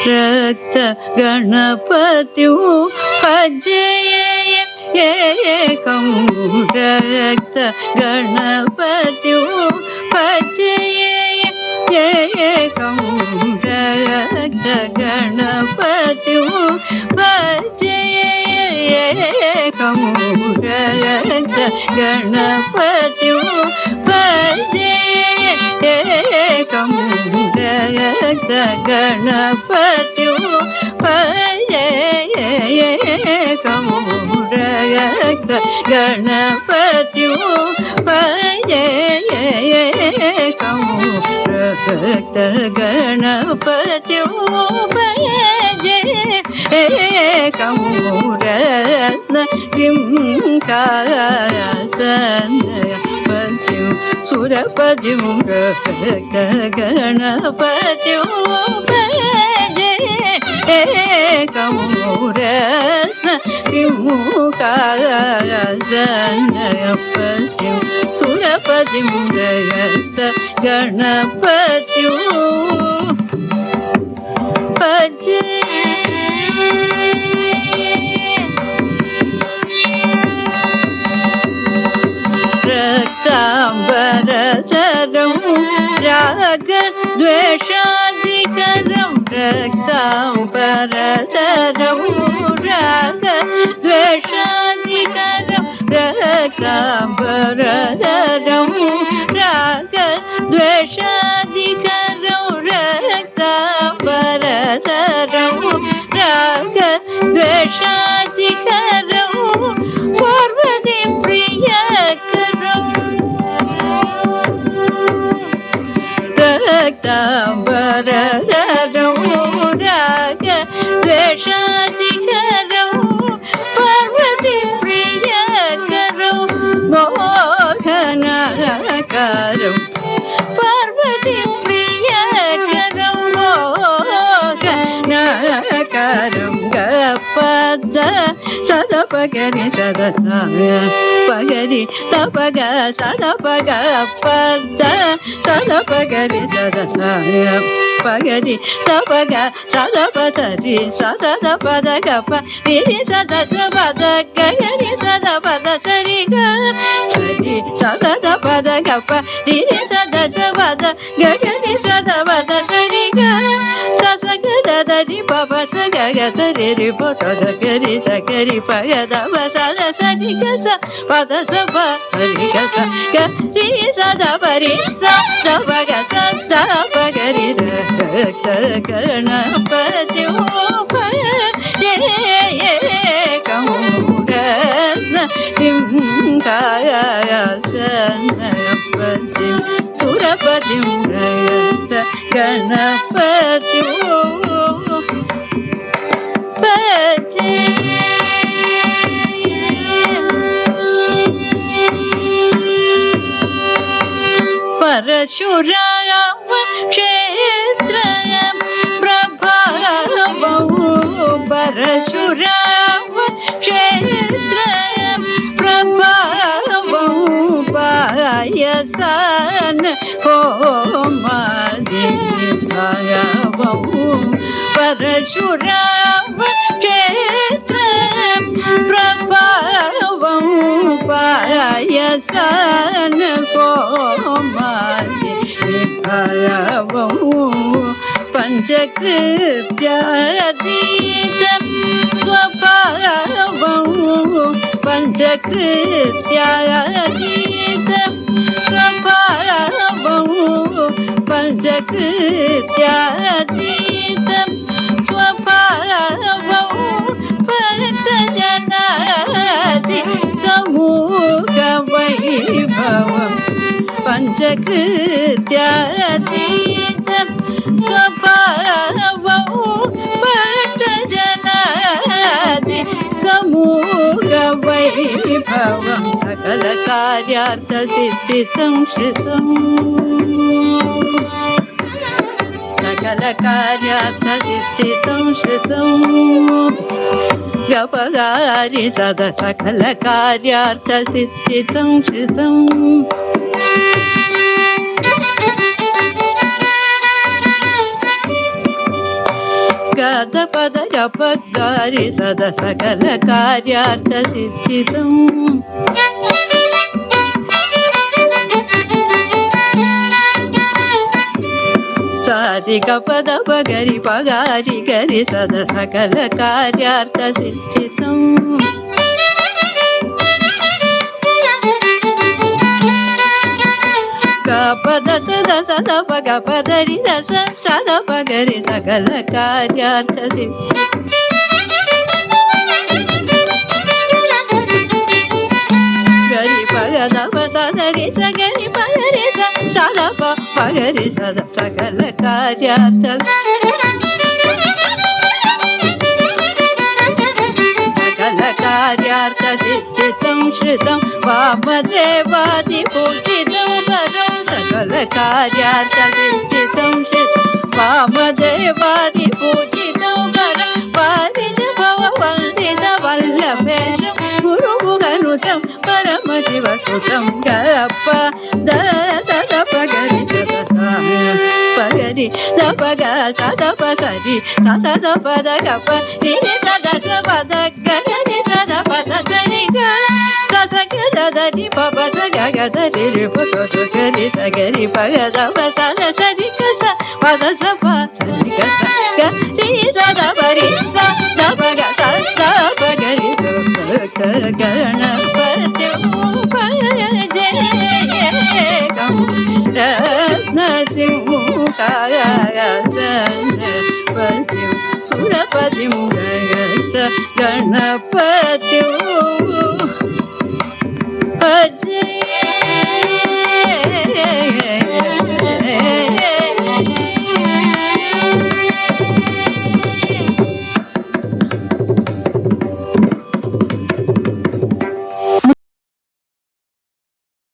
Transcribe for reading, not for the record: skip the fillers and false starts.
ರಕ್ತ ಗಣಪತಿಯು ಭಜೆಯ ಏಕಂ ರಕ್ತ ಗಣಪತಿಯು ಭಜೆಯ ಏಕಂ ರಕ್ತ ಗಣಪತಿಯು ಭಜೆಯ ಏಕಂ ರಕ್ತ ಗಣಪತಿಯು ಭಜೆಯ ಏಕಂ ರಕ್ತ ಗಣಪತಿಯು ಭಜೆಯ ಏಕಂ ರಕ್ತ ಗಣಪತಿಯು ಭಜೆಯ ಏಕಂ ರಕ್ತ ಗಣಪತಿಯು ಭಜೆಯ ಏಕಂ ರತ್ನ ಸಿಂಹಾಸನಯ ಪತಿಯು ಸುರಪತಿಯು ರಕ್ತ ಗಣಪತಿಯು ಭಜೆಯ ಏಕಂ ರತ್ನ ಸಿಂಹಾಸನಯ ಪತಿಯು ಸುರಪತಿಯು ರಕ್ತ ಗಣಪತಿಯು ಭಜೆಯ ರಕ್ತಾಂಬರಧರಂ ರಾಗ ದ್ವೇಷಾಧಿಕರಂ ರಕ್ತಾಂಬರಧರಂ ರಾಗ ದ್ವೇಷಾಧಿಕರಂ ರಕ್ತಾಂಬರಧರಂ ರಾಗ ದ್ವೇಷಾಧಿಕರಂ ರಕ್ತಾಂಬರಧರಂ ರಾಗ ದ್ವೇಷಾಧಿಕರಂ ಪಾರ್ವತಿ ಪ್ರಿಯಕರಂ ರಕ್ತಾಂಬರಧರಂ ರಾಗ ದ್ವೇಷಾಧಿಕರಂ ಪಾರ್ವತಿ ಪ್ರಿಯಕರಂ ಮೋಹನಕರಂ ಪಾರ್ವತಿ ಪ್ರಿಯಕರಂ ಮೋಹನಕರಂ ಗಪದ ಸದಪಗರಿ ಸದಸಾಯ ಪಗರಿ ತಪಗ ಸದಪಗ ಪದ ಸದಪಗರಿ ಸದಸಾಯ ಪಗರಿ ತಪಗ ಸದಪ ಸರಿ ಸದದ ಪದ ಗಪ ರಿರಿ ಸದಸ ಪದ ಗಗರಿ ಸದ ಪದ ಸರಿ ಗ ಸರಿ ಸದದ ಪದ ಗಪ ರಿರಿ ಸದಸ ಪದ ಗಗರಿ ಸದ ಪದ ಸರಿ ಗ ಸಸ ಗದ ರಿ ಪಪ ಸ ಗಗ ಸರಿ ರಿ ಪ ಸದ ಗರಿ ಸಗರಿ ಪಗದ ಸದ ಸರಿ ಗ ಸ ಪದ ಸ ಪ ಸರಿ ಗ ಸ ಗ ರಿ ಸದ ಪರಿ ಸ ಪಗ ಸ ಪಗರಿ ರಕ್ತ ಗಣಪತಿಯು ಭಜೆಯ ಏಕಂ ರತ್ನ ಸಿಂಹಾಸನಯ ಪತಿಯು ಸುರಪತಿಯು ರಕ್ತ ಗಣಪತಿಯು ಪರಶುರಾಮ ಕ್ಷೇತ್ರ ಪ್ರಭಾವೌ ಪರಶುರಾಮ ಕ್ಷೇತ್ರ ಪ್ರಭಾವೌ ಪಾಯಸನ ಹೋಮಾದಿ ಸಾಯವೌ ಪರಶುರಾಮ ಕ್ಷೇತ್ರ ಪ್ರಭಾವೌ ಪಾಯಸನ ಹೋಮಾದಿ ಸಾಯವೌ ಪಂಚಕೃತ್ಯಾಧೀತ ಸ್ವಭಾವೌ ಪಂಚಕೃತ್ಯಾಧೀತ ಸ್ವಭಾವೌ ಪಂಚಕೃತ್ಯಾಧೀತ ಸ್ವಭಾವೌ ಭಕ್ತಜನಾದಿ ಸಮೂಹ ವೈಭವಂ ಪಂಚಕೃತ್ಯಾಧೀತ ಸ್ವಭಾವೌ ಭಕ್ತಜನಾದಿ ಸಮೂಹ वैभवं सकलकार्यार्थसिद्धिसंश्रितं सकलकार्यार्थसिद्धिसंश्रितं गपगारि सदा सकलकार्यार्थसिद्धिसंश्रितं गदपद गपगारि सदा सकलकार्यार्थसिद्धितं साधि गपद पगरि पगारि गरि सदा सकलकार्यार्थसिद्धितं गपद सदा सदा पग पदरि रस सदा पगरि सकलकार्यार्थसिद्धितं गरि पगद पदरि सगरि पगरि सदा पगरि सदा सकलकार्यार्थसिद्धितं श्रितं वामदेवादिपूजितं वरं सकलकार्यार्थसिद्धितं श्रितं वामदेवादिपूजितं वरं वारिजभववन्दितवल्लभेशं गुरुमुखनुतं परमशिवसुतं गपद सदपगरि पगरि दपग सदप सरि सदपद गप निरि सदस पद गरि सदपद सरि ग ससग ददरि पपद गगदरि रिपुत गरि सगरि पगद पद सरि कस पद सप सरि कस गरि सदपरि सदपग सदपगरि गणपति रत्नसिंहाय सुरपतिं गणपति